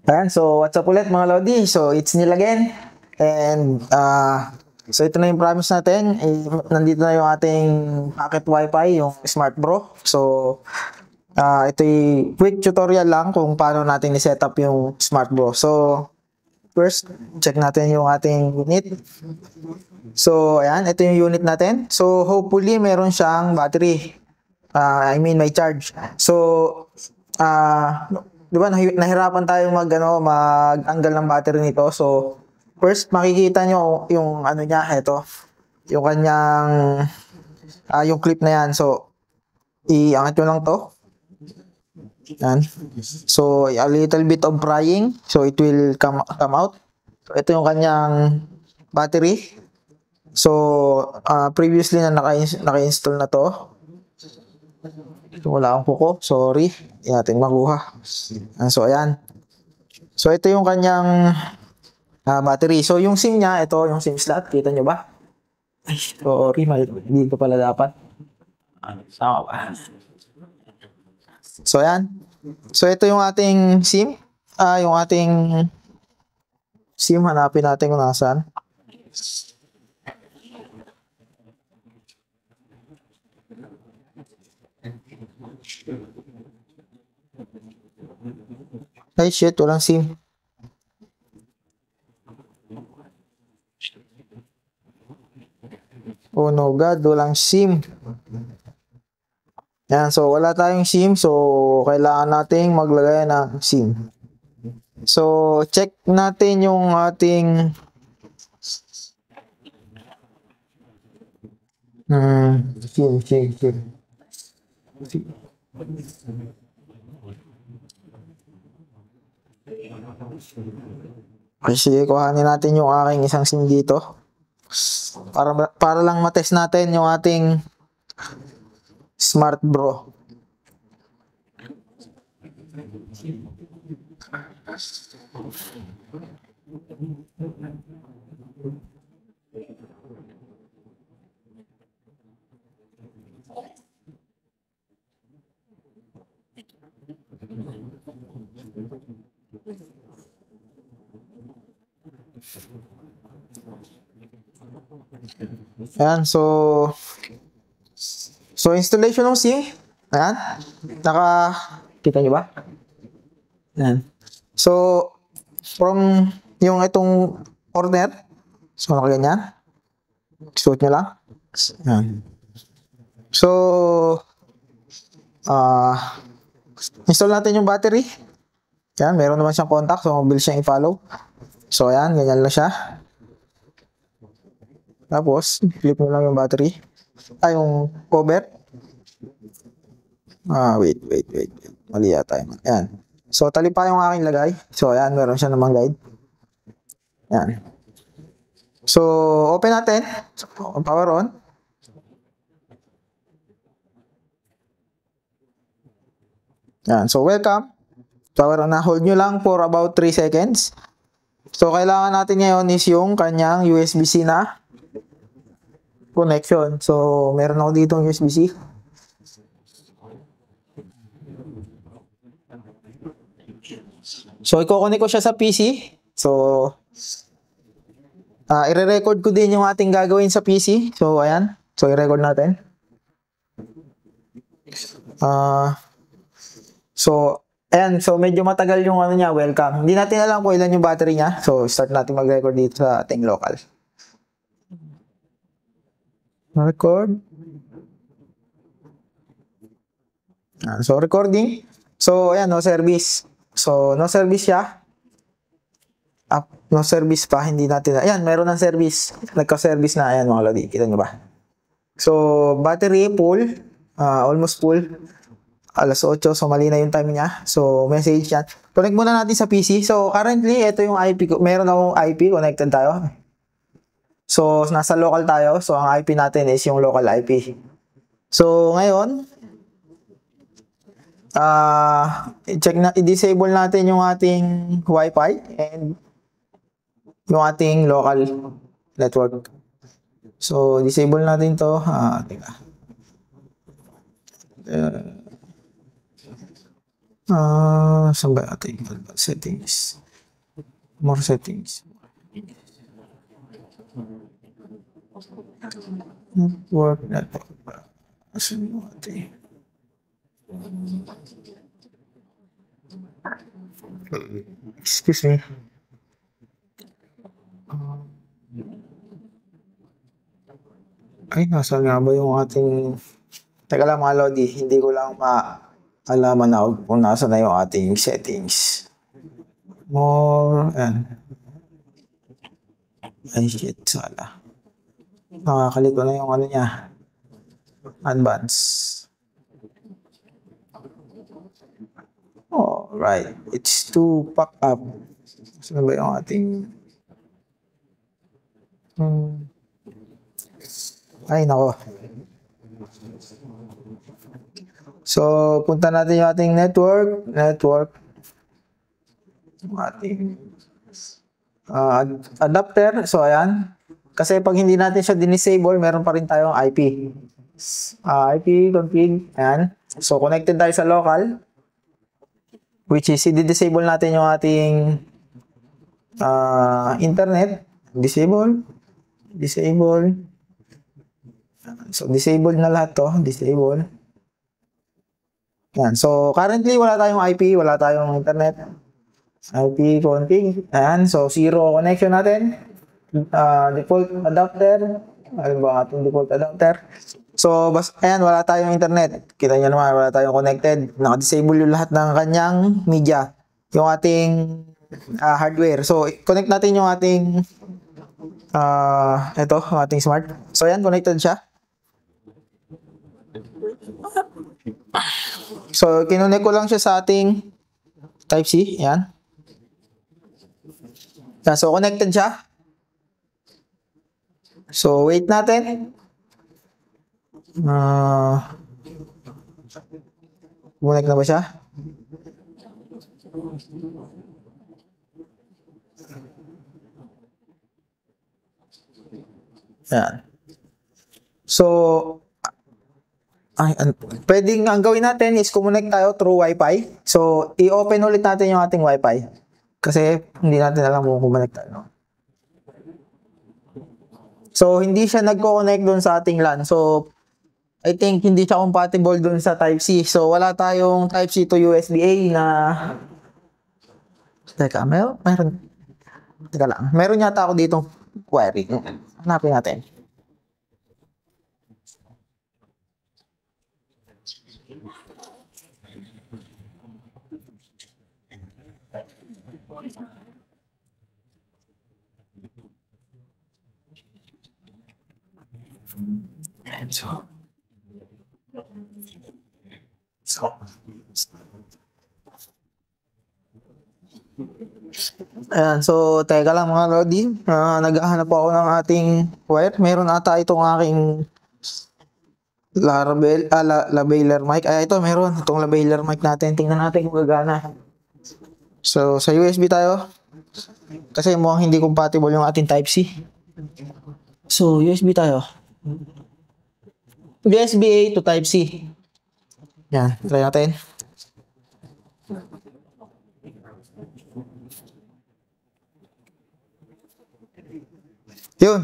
Ayan, so what's up ulit mga Lodi? So it's Neil again. And so ito na yung promise natin. Nandito na yung ating packet wifi, yung Smart Bro. So ito yung quick tutorial lang kung paano natin i-set up yung Smart Bro. So first, check natin yung ating unit. So ayan, ito yung unit natin. So hopefully meron siyang battery. May charge. So di ba nahirapan tayo mag-anggal ng battery nito. So first makikita nyo yung ano niya, ito. Yung kanyang yung clip na yan. So iangat nyo lang to. Yan. So a little bit of prying, so it will come out. So ito yung kanyang battery. So previously na naka-install na to. Wala akong kuko, sorry. Hindi natin makuha. So ayan. So ito yung kanyang battery. So yung SIM niya, ito yung SIM slot, kita nyo ba? Ay, sorry, dito pala dapat. Sama ba? So ayan. So ito yung ating SIM. Yung ating SIM, hanapin natin kung nasaan. Ay shit, walang SIM. Oh no God, walang SIM. Yan, so wala tayong SIM, so kailangan nating maglagay ng SIM. So check natin yung ating SIM. Okay, sige, kuhanin natin yung aking isang SIM dito. Para lang matest natin yung ating Smart Bro. Ayan, so installation ng SIM. Ayan. Kita nyo ba? Ayan. So, from yung itong corner, so nakaganyan. Suot nyo lang. Ayan. So, install natin yung battery. Ayan, meron naman siyang contact, so mabilis siyang i-follow. So, ayan, ganyan lang siya. Tapos, flip mo lang yung battery. Yung cover. Wait. Mali yata yun. Ayan. So, tali pa yung aking lagay. So, ayan, meron siya namang guide. Ayan. So, open natin. So, power on. Ayan. So, welcome. Power on na. Hold nyo lang for about 3 seconds. So, kailangan natin ngayon is yung kanyang USB-C na connection. So, meron ako dito yung USB-C. So, i-connect ko siya sa PC. So, i-record ko din yung ating gagawin sa PC. So, ayan. So, i-record natin. So, ayan. So, medyo matagal yung ano niya. Welcome. Hindi natin alam kung ilan yung battery niya. So, start natin mag-record dito sa ating local. Record. So, recording. So, ayan, no service. So, no service siya. No service pa, hindi natin. Ayan, meron ng service. Nagka-service na. Ayan, mga lodi. Kita nyo ba? So, battery full. Almost full. Alas 8. So, mali na yung time niya. So, message yan. Connect muna natin sa PC. So, currently, ito yung IP ko. Meron akong IP. Connected tayo. So, nasa local tayo. So, ang IP natin is yung local IP. So, ngayon, i-disable natin yung ating Wi-Fi and yung ating local network. So, disable natin to. Saan ba ating settings? More settings. Network. Saan yung ating? Excuse me. Ay, nasa nga ba yung ating... Teka lang mga Lodi, hindi ko lang maalaman na kung nasa na yung ating settings. More, ay shit, sala. Nakakalito na yung ano niya. Advance. Alright, it's to pack up. Saan ba yung ating... Ay, nako. So, punta natin yung ating network. Ating adapter. So, ayan. Kasi pag hindi natin siya disable, meron pa rin tayong IP. IP config. Ayan. So, connected tayo sa local. Which is, i-disable natin yung ating internet. Disable. So, disable na lahat to. Disable. Yan. So, currently, wala tayong IP, wala tayong internet. IP config. Ayan. So, 0 connection natin. Default adapter. Ano ba ating default adapter? So, ayan, wala tayong internet. Kita nyo naman, wala tayong connected. Naka-disable yung lahat ng kanyang media. Yung ating hardware. So, connect natin yung ating ito, yung ating smart. So, ayan, connected siya. So, kinonect ko lang siya sa ating Type-C. Yan. So, connected siya. So, wait natin. Connect na ba siya? Yan. So, pwedeng ang gawin natin is kumonect tayo through Wi-Fi. So, i-open ulit natin yung ating Wi-Fi. Kasi hindi natin alam kung kumonect tayo. No? So, hindi siya nagko-connect doon sa ating LAN. So, I think hindi siya compatible doon sa Type-C. So, wala tayong Type-C to USB-A na... Teka, meron... Teka lang. Meron yata ako ditong wiring. Hanapin natin. Ayan, so teka lang mga Lodi, naghahanap ako ng ating wire. Meron ata itong aking lavalier mic. Ay, ito meron itong lavalier mic natin. Tingnan natin kung gagana. So sa USB tayo. Kasi mukhang hindi compatible yung ating Type-C. So USB tayo. USB-A to Type-C. Yan, try natin. Yun.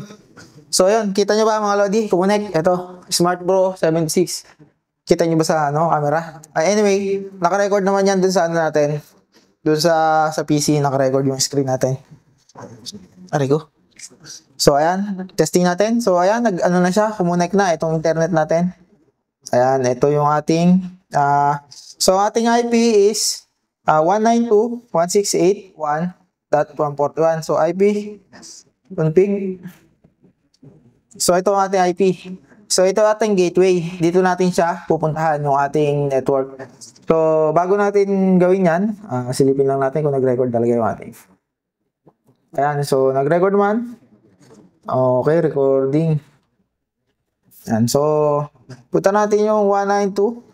So, yun. Kita nyo ba mga Lodi? Kumonek. Ito. Smart Bro 76. Kita nyo ba sa camera? Anyway, naka-record naman yan dun sa natin. Dun sa PC, naka-record yung screen natin. Aray ko. So, ayan. Testing natin. So, ayan. Nag-ano na siya. Kumonek na. Itong internet natin. Ayan. Ito yung ating so, ating IP is 192.168.1.141. So, IP config. So, ito ang ating IP. So, ito ating gateway. Dito natin siya pupuntahan yung ating network. So, bago natin gawin yan, silipin lang natin kung nag-record talaga yung ating. Ayan. So, nag-record naman. Okay, recording. Ayan. So, punta natin yung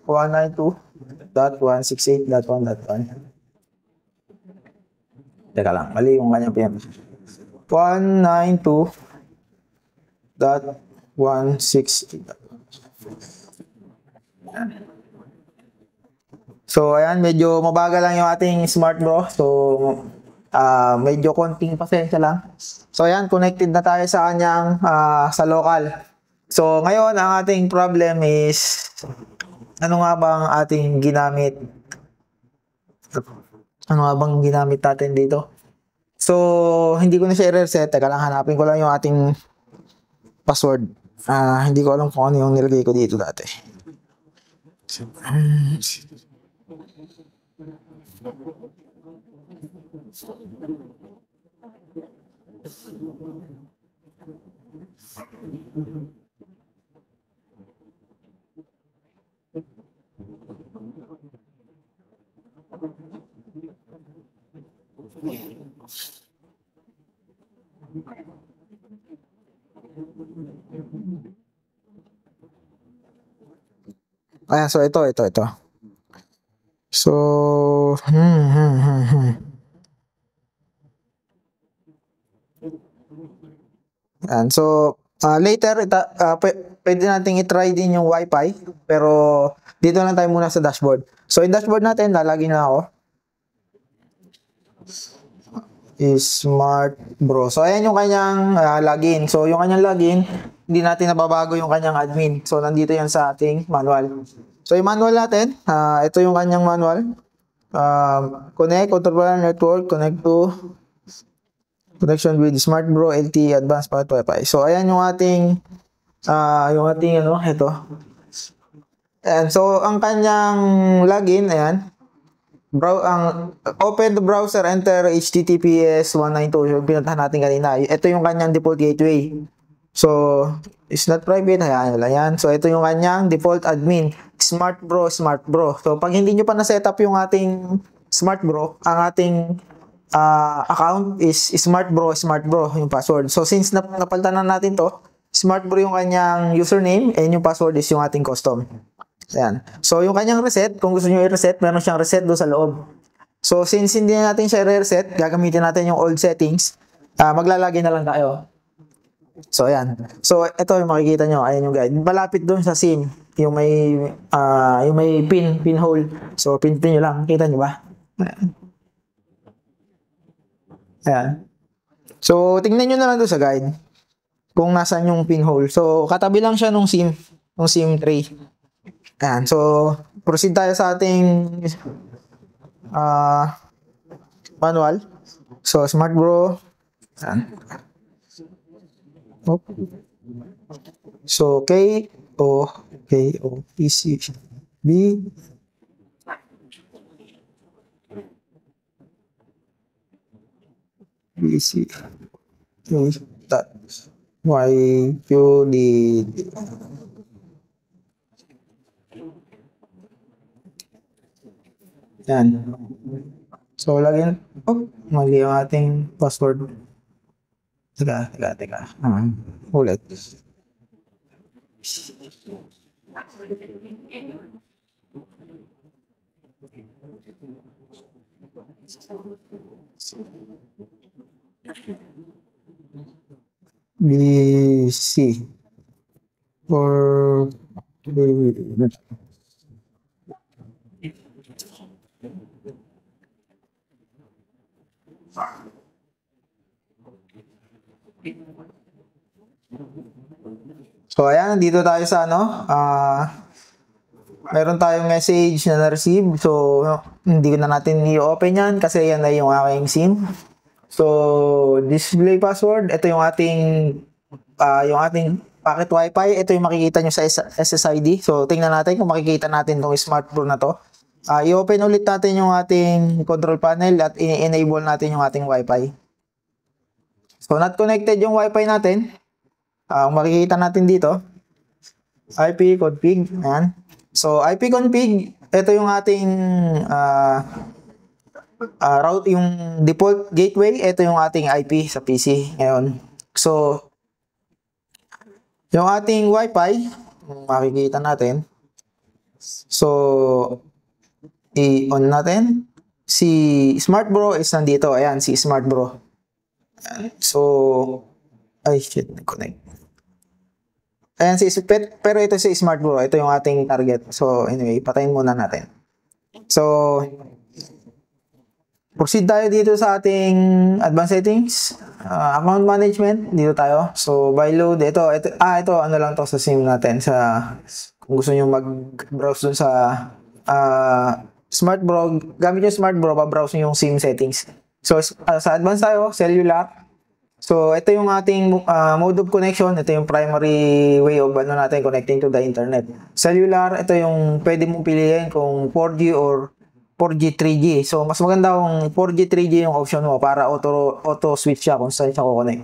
192.168.1.1. Teka lang, mali yung kanyang PM. 192.168. So, ayan, medyo mabagal lang yung ating Smart Bro. So, medyo konting pasensya lang. So, ayan, connected na tayo sa kanyang sa local. So, ngayon, ang ating problem is, ano nga ba ang ating ginamit? Ano nga bang ginamit natin dito? So, hindi ko na siya i-reset. Teka lang, hanapin ko lang yung ating password. Hindi ko alam kung ano yung nilagay ko dito dati. Ayan, so ito. So, Ayan, so, later, pwede natin i-try din yung Wi-Fi, pero dito lang tayo muna sa dashboard. So, yung dashboard natin, lalagin na ako. Smart Bro. So, ayan yung kanyang login. So, yung kanyang login, hindi natin nababago yung kanyang admin. So, nandito yan sa ating manual. So, yung manual natin, ito yung kanyang manual. Connect, control network, connect to connection with Smart Bro LTE Advanced Packet Wi-Fi. So, ayan yung ating, ito. And so, ang kanyang login, ayan. Open the browser, enter HTTPS 192, yung pinuntahan natin kanina. Ito yung kanyang default gateway. So, it's not private, hayaan lang yan. So, ito yung kanyang default admin, Smart Bro. So, pag hindi nyo pa na-setup yung ating Smart Bro, ang ating account is Smart Bro, yung password. So, since napalitan na natin to, Smart Bro yung kanyang username, and yung password is yung ating custom. Ayan. So, yung kanyang reset, kung gusto nyo i-reset, meron siyang reset doon sa loob. So, since hindi natin siya i-reset, gagamitin natin yung old settings, maglalagay na lang tayo. So, ayan. So, ito yung makikita nyo. Ayan yung guide. Malapit doon sa SIM, yung may pin hole. So, pindutin nyo lang. Kita nyo ba? Ayan. So, tingnan nyo na lang doon sa guide kung nasaan yung pinhole. So, katabi lang siya nung SIM tray. Ayan. So, proceed tayo sa ating manual. So, Smart Bro. Ayan. So, KOPCB BC YQD. Yan. So, lagyan. Mali ang ating password. Teka. Ulit. BC or so, ayan, dito tayo sa meron tayong message na na-receive. So, hindi na natin i-open yan kasi yan ay yung aking SIM. So, display password. Ito yung ating packet Wi-Fi. Ito yung makikita nyo sa SSID. So, tingnan natin kung makikita natin itong Smart Bro na to. I-open ulit natin yung ating control panel at i-enable natin yung ating Wi-Fi. So, not connected yung Wi-Fi natin. Makikita natin dito, IP config. Ayan. So, IP config, ito yung ating route, yung default gateway. Ito yung ating IP sa PC ngayon. So, yung ating Wi-Fi, makikita natin. So, i-on natin. Si Smart Bro is nandito. Ayan, si Smart Bro. So, connect. Ayan, pero ito si Smart Bro. Ito yung ating target. So, anyway, patayin muna natin. So, proceed tayo dito sa ating advanced settings. Account management, dito tayo. So, by load, ito, ano lang to sa SIM natin. Kung gusto nyo mag-browse dun sa Smart Bro, gamit yung Smart Bro, pa-browse nyo yung SIM settings. So, sa advanced tayo, cellular. So, ito yung ating mode of connection. Ito yung primary way of natin connecting to the internet. Cellular, ito yung pwede mong piliin kung 4G or 4G, 3G. So, mas maganda kung 4G, 3G yung option mo para auto switch siya kung saan siya kukonek.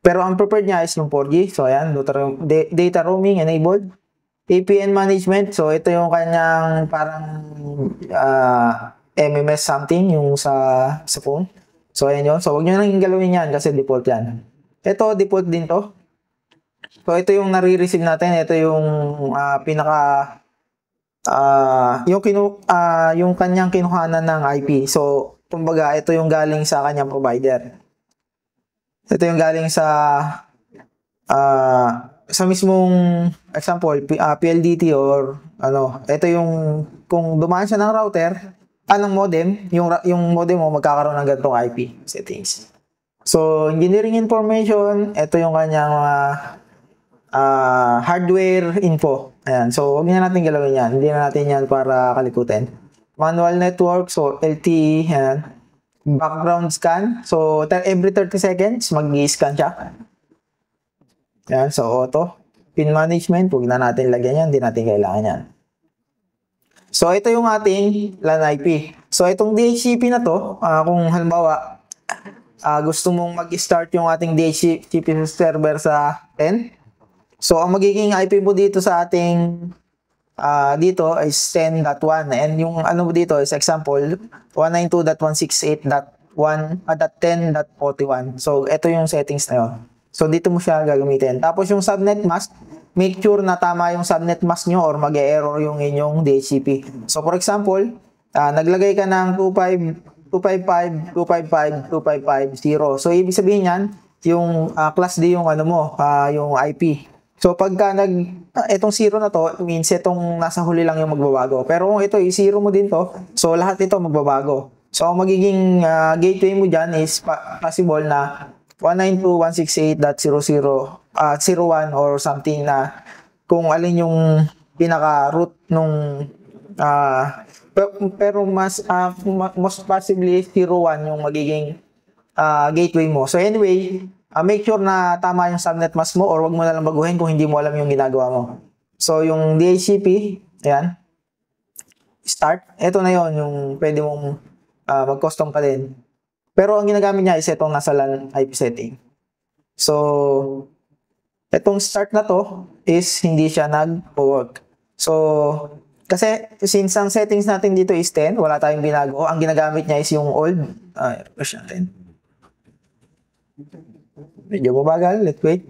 Pero ang preferred niya is yung 4G. So, ayan, data roaming enabled. APN management. So, ito yung kanyang parang MMS something yung sa phone. So, ayan yun. So, huwag nyo nang galawin yan kasi default yan. Ito, default din to. So, ito yung nare-receive natin. Ito yung yung kanyang kinuhanan ng IP. So, kumbaga, ito yung galing sa kanyang provider. Ito yung galing sa mismong example, PLDT or ano. Ito yung, kung dumaan siya ng router, ng modem, yung modem mo magkakaroon ng ganitong IP settings. So, engineering information, ito yung kanyang hardware info. Ayan. So, huwag na natin galawin yan. Hindi na natin yan para kalikutin. Manual network, so LTE, ayan. Background scan, so every 30 seconds, mag-i-scan siya. Ayan, so auto. Pin management, huwag na natin lagyan yan. Hindi natin kailangan yan. So, ito yung ating LAN IP. So, itong DHCP na to, kung halimbawa, gusto mong mag-start yung ating DHCP server sa 10. So, ang magiging IP mo dito sa ating, dito is 10.1. And yung ano mo dito is example, 192.168.10.41. So, ito yung settings na yun. So, dito mo siya gagamitin. Tapos, yung subnet mask, make sure na tama yung subnet mask nyo or mag-error yung inyong DHCP. So, for example, naglagay ka ng 255.255.255.0. So, ibig sabihin yan, yung class D yung ano mo, yung IP. So, pagka itong 0 na to, means itong nasa huli lang yung magbabago. Pero kung ito, i-0 mo din to, so lahat ito magbabago. So, ang magiging gateway mo dyan is possible na 192.168.00.01 or something na kung alin yung pinaka-root nung pero most possibly 01 yung magiging gateway mo. So anyway, make sure na tama yung subnet mask mo or wag mo na lang baguhin kung hindi mo alam yung ginagawa mo. So yung DHCP, ayan, start. Ito na yon yung pwede mong mag-custom pa din. Pero ang ginagamit niya is itong nasa LAN IP setting. So, itong start na to is hindi siya nag-work. So, kasi since ang settings natin dito is 10, wala tayong binago. Ang ginagamit niya is yung old. Refresh natin. Medyo mabagal. Let's wait.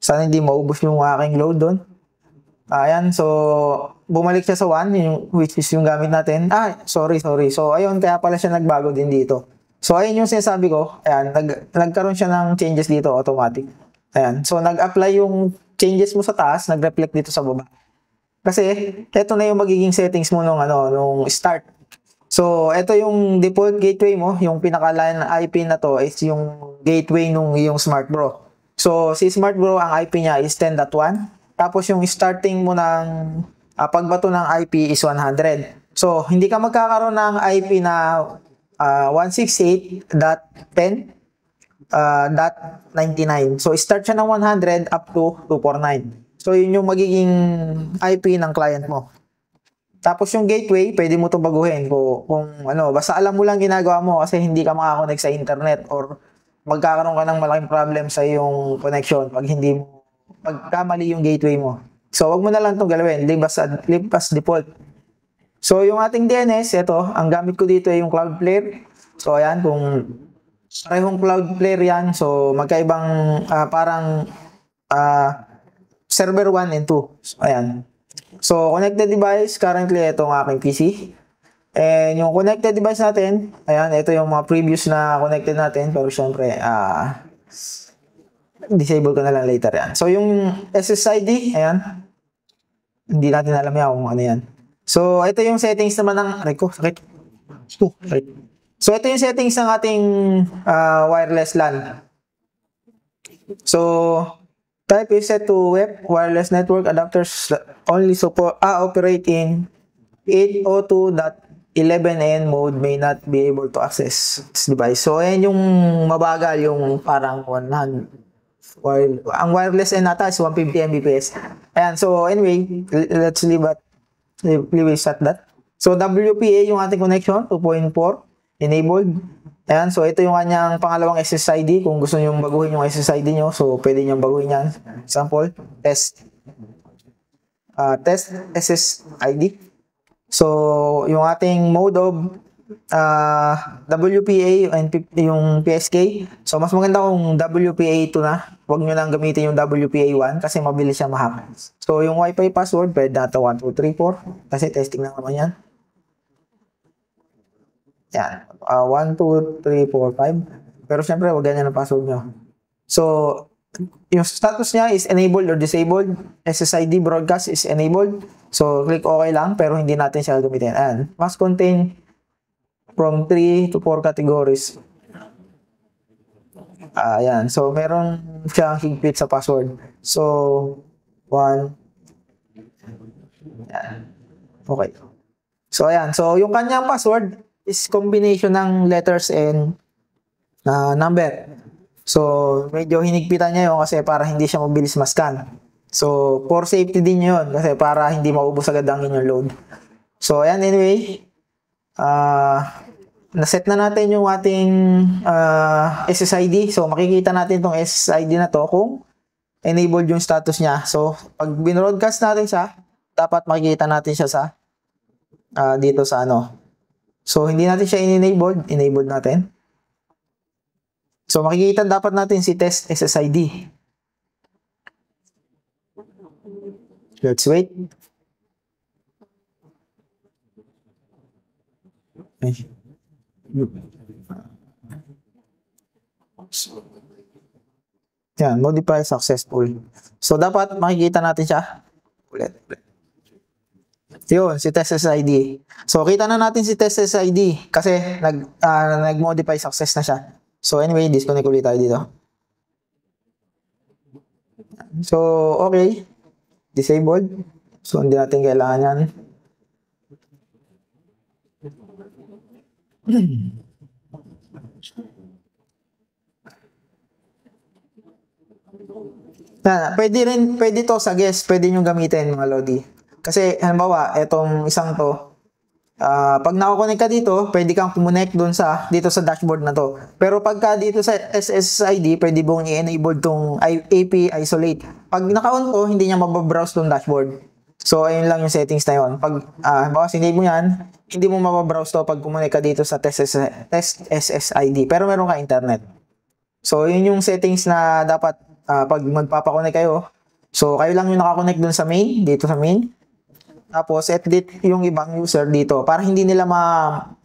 Sana hindi maubos yung aking load doon. Ayan, so bumalik siya sa 1, which is yung gamit natin. Sorry. So, ayun, kaya pala siya nagbago din dito. So, ayun yung sinasabi ko. Ayan, nagkaroon siya ng changes dito, automatic. Ayan, so nag-apply yung changes mo sa taas, nag-reflect dito sa baba. Kasi, ito na yung magiging settings mo nung start. So, ito yung default gateway mo, yung pinaka-LAN IP na to is yung gateway nung yung Smart Bro. So, si Smart Bro, ang IP niya is 10.1. Tapos yung starting mo ng pagbato ng IP is 100. So, hindi ka magkakaroon ng IP na 168.10.99. So, start siya ng 100 up to 249. So, yun yung magiging IP ng client mo. Tapos yung gateway, pwede mo itong baguhin kung ano, basta alam mo lang ginagawa mo kasi hindi ka makakonect sa internet or magkakaroon ka ng malaking problem sa iyong connection pagka mali yung gateway mo. So, wag mo na lang itong galawin. Leave as default. So, yung ating DNS, ito, ang gamit ko dito ay yung Cloudflare. So, ayan, kung parehong Cloudflare yan, so, magkaibang parang server 1 and 2. So, ayan. So, connected device, currently, itong aking PC. And yung connected device natin, ayan, ito yung mga previous na connected natin. Pero, syempre, disable ko na lang later yan. So, yung SSID, ayan. Hindi natin alam yan kung ano yan. So, ito yung settings naman ng, aray ko, sakit. Sakit. So, ito yung settings ng ating wireless LAN. So, type is set to web wireless network adapters only support operate in 802.11n mode may not be able to access this device. So, ayan yung mabagal, yung parang 100. Ang wireless N nata is 150 Mbps. Ayan, so anyway, let's leave at that. So, WPA yung ating connection, 2.4, enabled. Ayan, so ito yung kanyang pangalawang SSID. Kung gusto nyo baguhin yung SSID nyo, so pwede nyo baguhin yan. Example, test SSID. So, yung ating mode of WPA and yung PSK. So, mas maganda kung WPA 2 na. Huwag nyo lang gamitin yung WPA 1 kasi mabilis siya ma-hack. So, yung Wi-Fi password, pwede na ito 1, 2, 3, 4. Kasi testing lang naman yan. Yan. 1, 2, 3, 4, 5. Pero syempre, huwag ganyan ang password nyo. So, yung status niya is enabled or disabled. SSID broadcast is enabled. So, click OK lang, pero hindi natin siya gamitin. Ayan. Must contain from 3 to 4 categories. Ayan. So, meron siyang higpit sa password. So, 1. Ayan. Okay. So, ayan. So, yung kanyang password is combination ng letters and number. So, medyo hinigpitan niya yun kasi para hindi siya mabilis ma-scan. So, for safety din yun kasi para hindi maubos agad ang inyong load. So, ayan, anyway. Naset na natin yung ating SSID. So, makikita natin itong SSID na to kung enabled yung status niya. So, pag binroadcast natin siya, dapat makikita natin siya sa dito sa ano. So, hindi natin siya enabled natin. So, makikita dapat natin si test SSID. Let's wait. Yan, modify successful. So, dapat makikita natin siya. Ulit. Yun, si test SSID. So, kita na natin si test SSID kasi nag-modify success na siya. So, anyway, disconnect ulit tayo dito. So, okay. Disabled. So, hindi natin kailangan yan. Pwede to sa guest. Pwede nyo gamitin, mga Lodi. Kasi, halimbawa, itong isang to, pag nakakonect ka dito, pwede kang pumonect dito sa dashboard na to. Pero pagka dito sa SSID, pwede mong i-enable tong AP isolate. Pag naka-on to, hindi niya mababrowse tong dashboard. So, ayun lang yung settings na yun. Pag halimbawa, sinave mo yan, hindi mo mababrowse to pag pumonect ka dito sa test SSID. Pero meron ka internet. So, yun yung settings na dapat pag magpapakonect kayo. So, kayo lang yung nakakonect dun sa main, dito sa main. Tapos, edit yung ibang user dito para hindi nila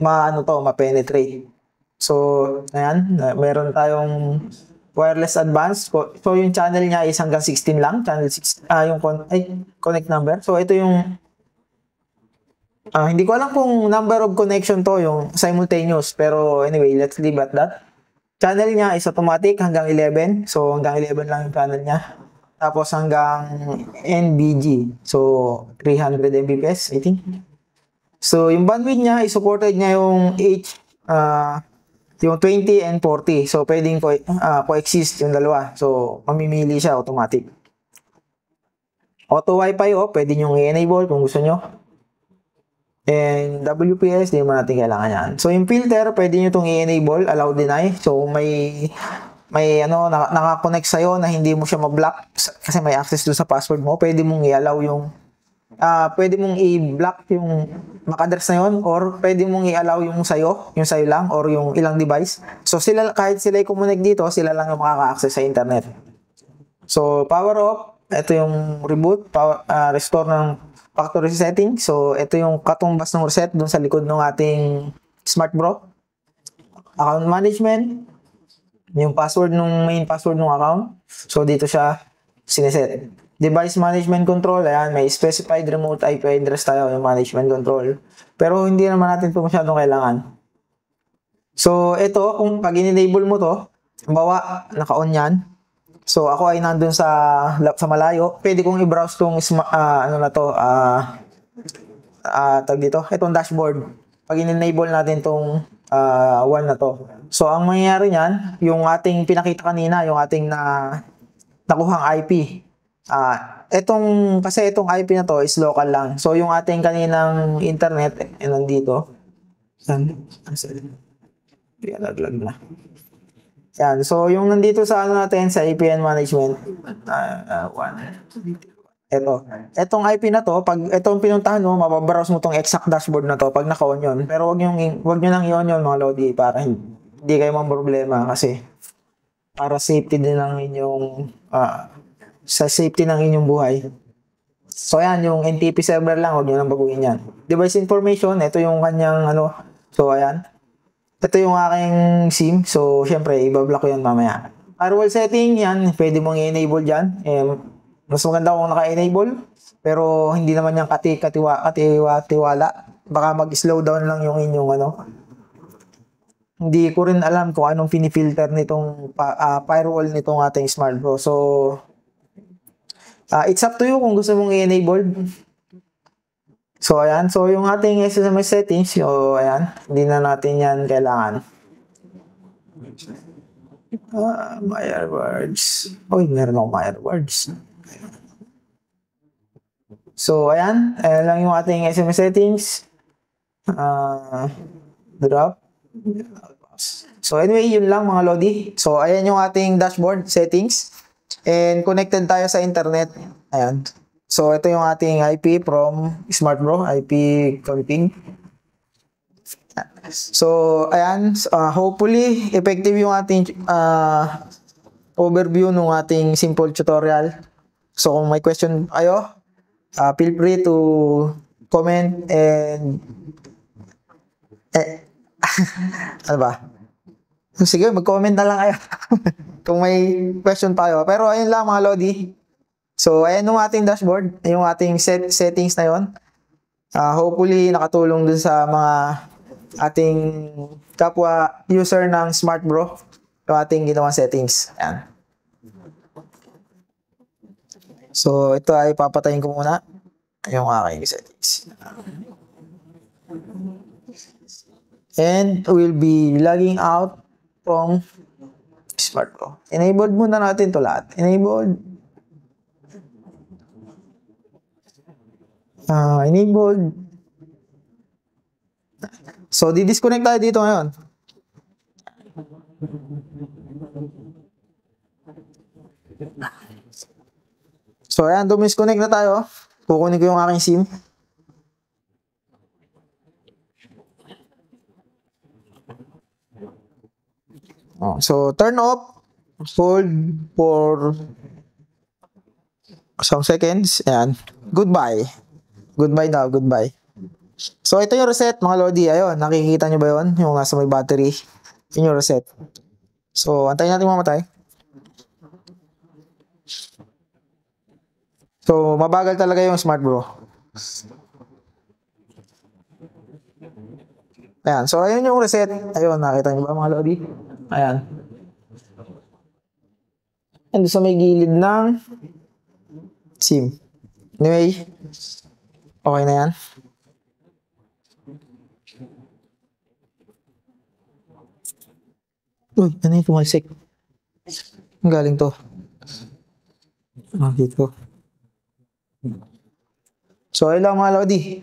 ma-penetrate. So, ayan, meron tayong wireless advanced. So, yung channel niya is hanggang 16 lang. Channel 6, yung connect number. So, ito yung, hindi ko alam kung number of connection to, yung simultaneous. Pero, anyway, let's leave at that. Channel niya is automatic hanggang 11. So, hanggang 11 lang yung channel niya. Tapos hanggang NBG. So, 300 Mbps, I think. So, yung bandwidth niya, supported niya yung yung 20 and 40. So, pwedeng coexist yung dalawa. So, mamimili siya automatic. Auto Wi-Fi, pwede nyo i-enable kung gusto nyo. And WPS, di naman natin kailangan yan. So, yung filter, pwede nyo itong i-enable, allow deny. So, may naka-connect sa'yo na hindi mo siya ma-block kasi may access doon sa password mo, pwede mong i-allow yung pwede mong i-block yung MAC address na yun or pwede mong i-allow yung sa'yo lang or yung ilang device. So, kahit sila i-connect dito, sila lang yung makaka-access sa internet. So, power off, ito yung reboot, restore ng factory setting. So, ito yung katumbas ng reset doon sa likod ng ating Smart Bro. Account management, yung password main password ng account. So, dito siya sineset. Device management control, ayan, may specified remote IP address tayo, yung management control. Pero hindi naman natin ito masyadong kailangan. So, ito, kung pag in-enable mo to, halimbawa, naka-on yan. So, ako ay nandun sa malayo. Pwede kong i-browse tong, ano na to, tag dito, itong dashboard. Pag in-enable natin tong one na to. So, ang mangyayari niyan, yung ating pinakita kanina, yung ating nakuhang IP. Kasi itong IP na to is local lang. So, yung ating kaninang internet, nandito. Laglag na. Yan. So, yung nandito sa ano natin, sa APN management, Etong IP na to, pag itong pinuntahan mo, mababrowse mo tong exact dashboard na to pag naka-on yun. Pero wag nyo nang i-on yun, mga Lodi, para hindi kayo problema kasi para safety din ng inyong, sa safety ng inyong buhay. So, ayan, yung NTP server lang, wag nyo nang baguhin yan. Device information, ito yung kanyang, so, ayan. Ito yung aking SIM. So, syempre, ibablock ko yan mamaya. Firewall setting, yan. Pwede mong i-enable dyan. Mas maganda kung naka-enable. Pero, hindi naman yan katiwala. Baka mag-slow down lang yung inyong Hindi ko rin alam kung anong pinifilter nitong firewall nitong ating Smart Bro. So, it's up to you kung gusto mong i-enable. So, ayan. So, yung ating SMS settings, so, ayan. Hindi na natin yan kailangan. My AirWords. Meron akong my AirWords. So, ayan. Ayan lang yung ating SMS settings. Drop. So, anyway, yun lang mga Lodi. So, ayan yung ating dashboard settings. And connected tayo sa internet. Ayan. So, ito yung ating IP from Smart Bro, IP config. So, ayan. Hopefully, effective yung ating overview ng ating simple tutorial. So, kung may question kayo, feel free to comment and ano ba? Sige, mag-comment na lang kayo kung may question pa kayo. Pero ayun lang mga Lodi. So, ayan yung ating dashboard, yung ating settings na yun. Hopefully, nakatulong dun sa mga ating kapwa user ng Smart Bro, yung ating ginawang settings. Ayan. So, ito ay papatayin ko muna yung aking settings. And we'll be logging out from Smart Bro. Enabled muna natin to lahat. Enabled. Enabled. So, di-disconnect tayo dito ngayon. So, ayan, disconnect na tayo. Kukunin ko yung aking SIM. So, turn off. Hold for some seconds. Ayan. Goodbye. Goodbye daw, goodbye. So, ito yung reset, mga Lodi. Ayun, nakikita nyo ba yun? Yung nasa may battery. Yun yung reset. So, antayin natin mamatay. So, mabagal talaga yung Smart Bro. Ayan. So, ayun yung reset. Ayun, nakita nyo ba, mga Lodi? Ayan. And sa may gilid ng SIM. Anyway, okay na yan. Uy, ano yung tumalsik? Ang galing to. Dito. So, ayun lang mga Lodi.